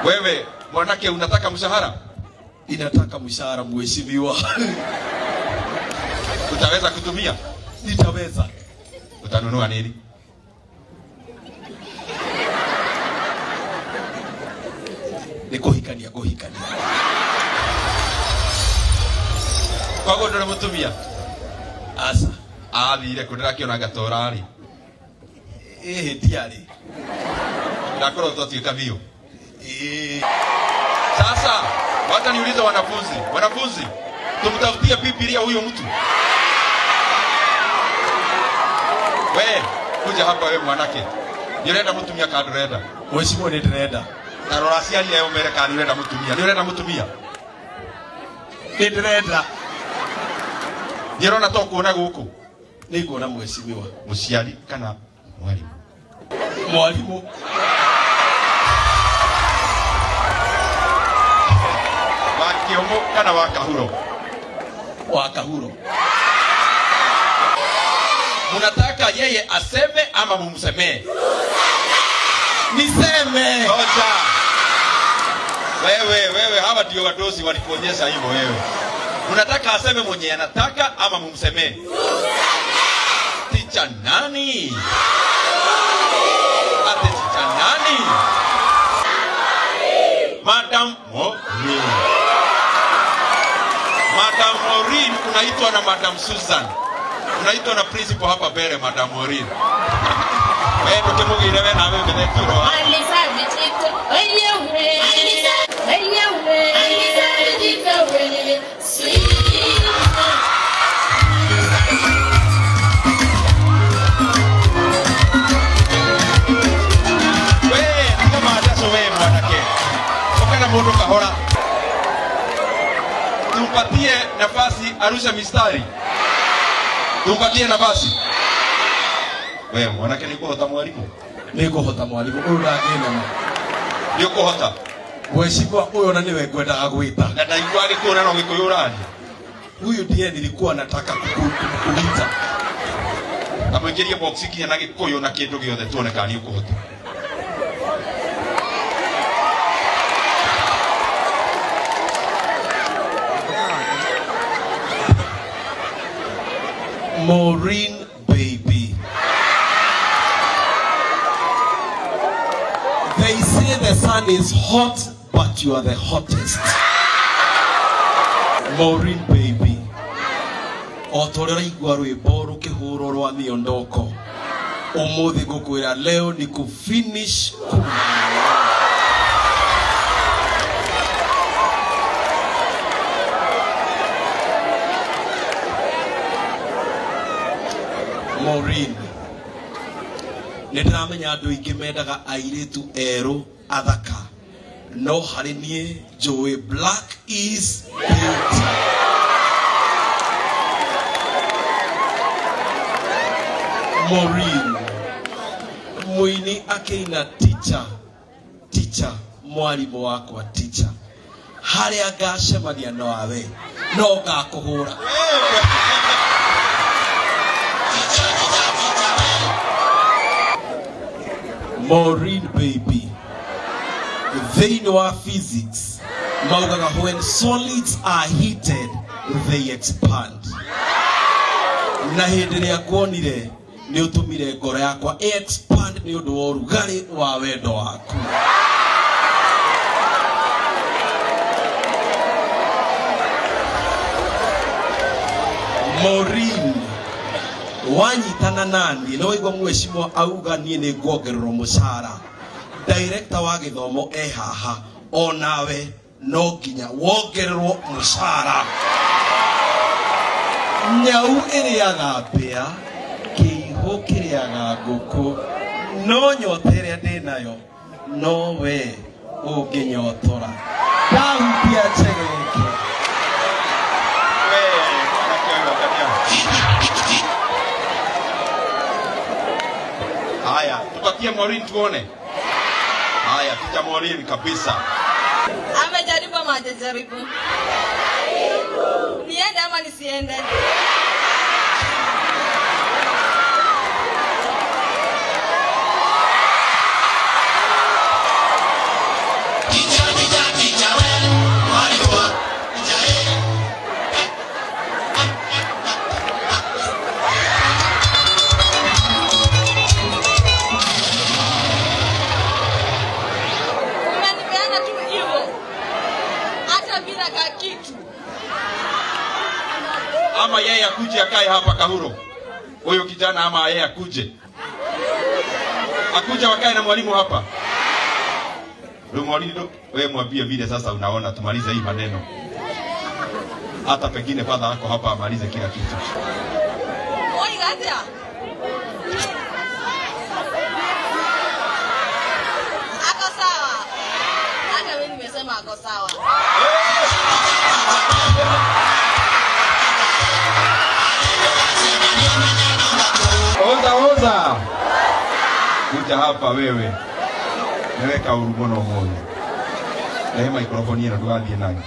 Wewe mwanake unataka mshahara? Inataka mshahara mheshimiwa. Utaweza kutumia? Nitaweza. Utanunua nini? Nikuhikania. Kwa hiyo ndo namutumia. Asa. Athire kundirakiona gatorari. Tiari. Nakoro tutatuika bio. Sasa wacha niulize wanafunzi, tumtafutie Biblia huyo mtu. Wewe kuja hapa wewe mwanake. Nirenda mutumia kadurenda. Mheshimiwa ndirenda. Na rorasi ali leo Amerika nirenda mutumia. Ndirenda. Nirona to kuona guku. Nikuona mheshimiwa. Muciari kana mwalimu? Mwalimu. Wakiomo kana wakahuro? Wakahuro. Munataka yeye aseme ama mumsemee? Niseme. Ocha. Wewe hawa ndio wadosi walikuonyesha hivyo wewe. Munataka aseme mwenye anataka ama mumsemee? Ticha nani? Ate ticha nani? Madam Maureen. Madam Maureen unaitwa na Madam Susan. Unaitwa na principal hapa mbele Madam Maureen. Wewe tukimugire wewe na wewe mletiro. Kahora. Tumpatie nafasi arusha mistari. Tumpatie nafasi. Wewe mwanake niko hota mwalimu. Niko hota mwalimu. Huyu ndagenda. Niko hota. Mheshimiwa huyo na niwe kwenda agwita. Na ndaigwa alikuwa na Gikuyurani. Huyu ndiye nilikuwa nataka kukuita. Amwingirie box kinya na Gikuyu na kindu giothe tuone kana ni uko hota. Maureen baby. They say the sun is hot, but you are the hottest. Maureen baby. Otorera igwa rwimbo rukihurwo rwa miondoko. Umuthi ngukwira leo ni kufinish. Maureen. Nĩndĩramenya andũ aingĩ mendaga airĩtu erũ athaka. No harĩ niĩ njũĩ black is beauty. Maureen. Mũini akĩina teacher, mwarimũ wakwa teacher. Harĩa ngacemania nawe no ngakũhũra. Maureen baby. They know physics. Maugaga when solids are heated, they expand. Na hindi ria kuonire ni utumire ngoro yakwa expand ni undu wa urugari wa wendo waku. Maureen. Wanyitana nani no igwa mheshimiwa auga nie ni nguongererwo mushara. Director wa githomo haha onawe no nginya wongererwo mushara. Nyau iriaga mbia kiihu kiriaga nguku no nyota iria ndinayo no we unginyotora. Ndahupia chegeke. Haya, tupatie Maureen tuone. Haya, tuta Maureen kabisa. Amejaribu ama hajajaribu? Niende ama nisiende? DJ ama yeye akuje akae hapa Kahuro? Huyo kijana ama yeye akuje? Akuja wakae na mwalimu hapa. Ndio mwalimu, wewe mwambie vile sasa unaona tumalize hii maneno. Hata pengine father wako hapa amalize kila kitu. Oi gatia. Ako sawa. Hata mimi nimesema ako sawa. Oza. Kuja hapa wewe. Naweka urugono moyo. Lehema mikrofoni ina tugathie nayo.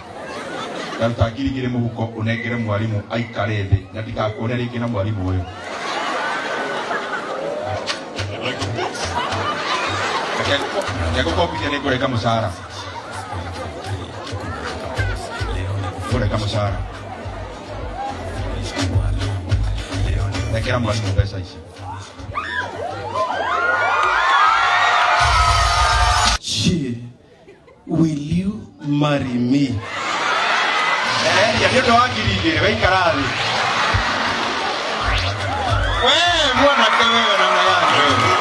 Na tutakirigire muhuko unengere mwalimu aikare thi na ndikakone ringi na mwalimu uyu. Yako kopia ni kureka musara. Kureka musara. Nekera mwalimu pesa hizi. Will you marry me? Ya ndio wangirigire weikarathi. Wewe mwana wewe namna gani wewe?